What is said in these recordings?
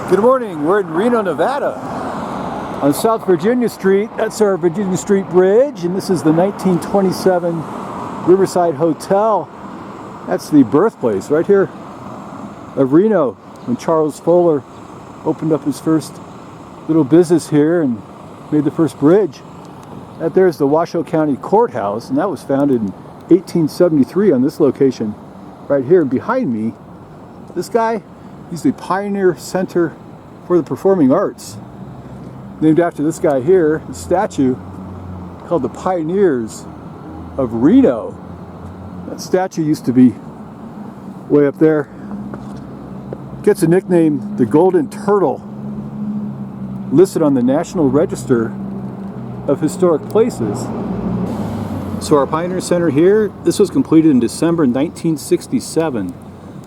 Good morning, we're in Reno, Nevada on South Virginia Street. That's our Virginia Street Bridge, and this is the 1927 Riverside Hotel. That's the birthplace right here of Reno, when Charles Fuller opened up his first little business here and made the first bridge. That there's the Washoe County Courthouse, and that was founded in 1873 on this location right here. And behind me, this guy, he's the Pioneer Center for the Performing Arts. Named after this guy here, a statue called the Pioneers of Reno. That statue used to be way up there. Gets a nickname, the Golden Turtle, listed on the National Register of Historic Places. So our Pioneer Center here, this was completed in December 1967.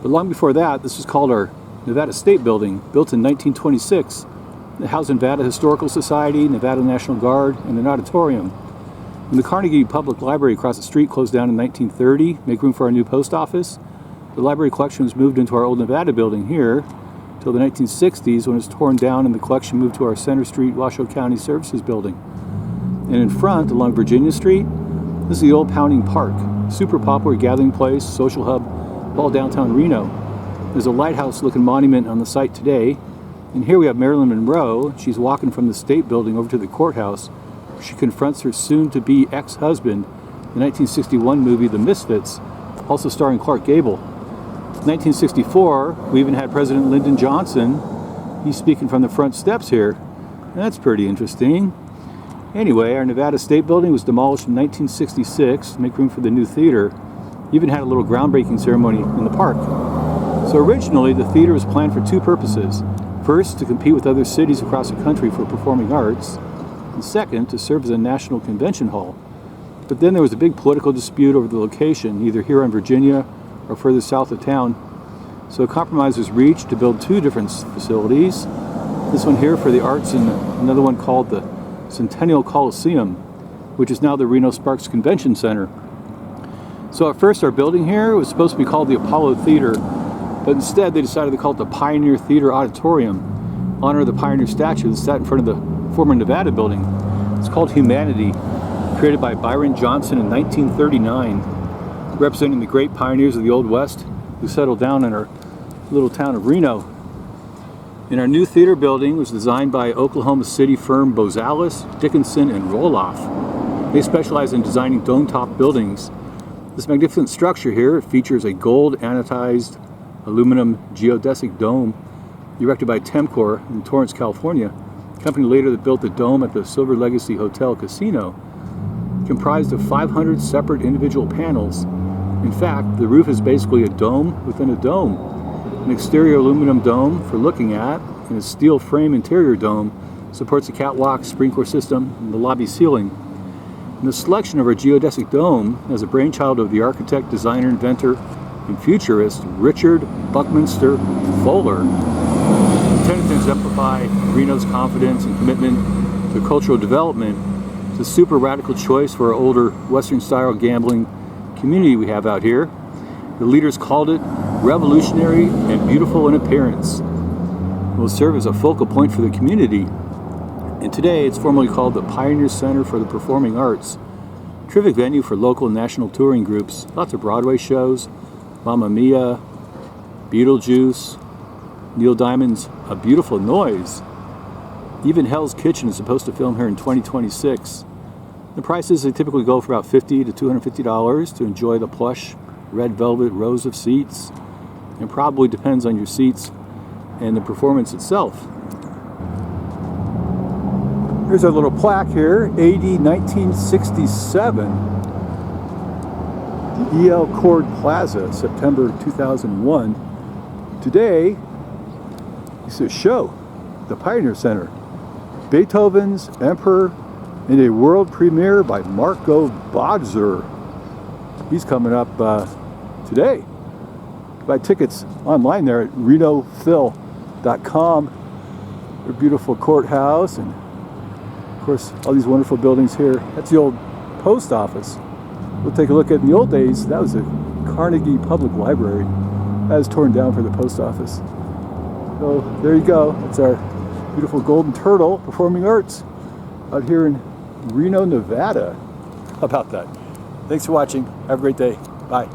But long before that, this was called our Nevada State Building, built in 1926. It housed Nevada Historical Society, Nevada National Guard, and an auditorium. When the Carnegie Public Library across the street closed down in 1930, make room for our new post office, the library collection was moved into our old Nevada building here till the 1960s, when it was torn down and the collection moved to our Center Street Washoe County Services building. And in front, along Virginia Street, this is the old Pounding Park, super popular gathering place, social hub, all downtown Reno. There's a lighthouse-looking monument on the site today. And here we have Marilyn Monroe. She's walking from the State Building over to the courthouse. She confronts her soon-to-be ex-husband in the 1961 movie The Misfits, also starring Clark Gable. In 1964, we even had President Lyndon Johnson. He's speaking from the front steps here. And that's pretty interesting. Anyway, our Nevada State Building was demolished in 1966 to make room for the new theater. Even had a little groundbreaking ceremony in the park. So originally, the theater was planned for two purposes. First, to compete with other cities across the country for performing arts, and second, to serve as a national convention hall. But then there was a big political dispute over the location, either here in Virginia or further south of town. So a compromise was reached to build two different facilities. This one here for the arts, and another one called the Centennial Coliseum, which is now the Reno Sparks Convention Center. So at first, our building here was supposed to be called the Apollo Theater, but instead they decided to call it the Pioneer Theater-Auditorium, honor of the Pioneer statue that sat in front of the former Nevada building. It's called Humanity, created by Byron Johnson in 1939, representing the great pioneers of the Old West who settled down in our little town of Reno. And our new theater building was designed by Oklahoma City firm Bozales, Dickinson, and Roloff. They specialize in designing dome-top buildings. This magnificent structure here features a gold anodized aluminum geodesic dome erected by Temcor in Torrance, California, a company later that built the dome at the Silver Legacy Hotel Casino, comprised of 500 separate individual panels. In fact, the roof is basically a dome within a dome. An exterior aluminum dome for looking at, and a steel frame interior dome supports a catwalk, sprinkler system, and the lobby ceiling. And the selection of our geodesic dome is a brainchild of the architect, designer, inventor, and futurist Richard Buckminster Fuller, intended to exemplify Reno's confidence and commitment to cultural development. It's a super radical choice for our older Western-style gambling community we have out here. The leaders called it revolutionary and beautiful in appearance. It will serve as a focal point for the community. And today it's formally called the Pioneer Center for the Performing Arts. Terrific venue for local and national touring groups. Lots of Broadway shows, Mamma Mia, Beetlejuice, Neil Diamond's A Beautiful Noise. Even Hell's Kitchen is supposed to film here in 2026. The prices, they typically go for about $50 to $250 to enjoy the plush red velvet rows of seats. It probably depends on your seats and the performance itself. Here's our little plaque here, AD 1967. The EL Cord Plaza, September 2001. Today, it's a show, the Pioneer Center. Beethoven's Emperor and a world premiere by Marco Bodzer. He's coming up today. Buy tickets online there at renophil.com. Their beautiful courthouse, and of course all these wonderful buildings here. That's the old post office. We'll take a look at, in the old days, that was a Carnegie Public Library. That was torn down for the post office. So there you go. It's our beautiful golden turtle performing arts out here in Reno, Nevada. How about that? Thanks for watching. Have a great day. Bye.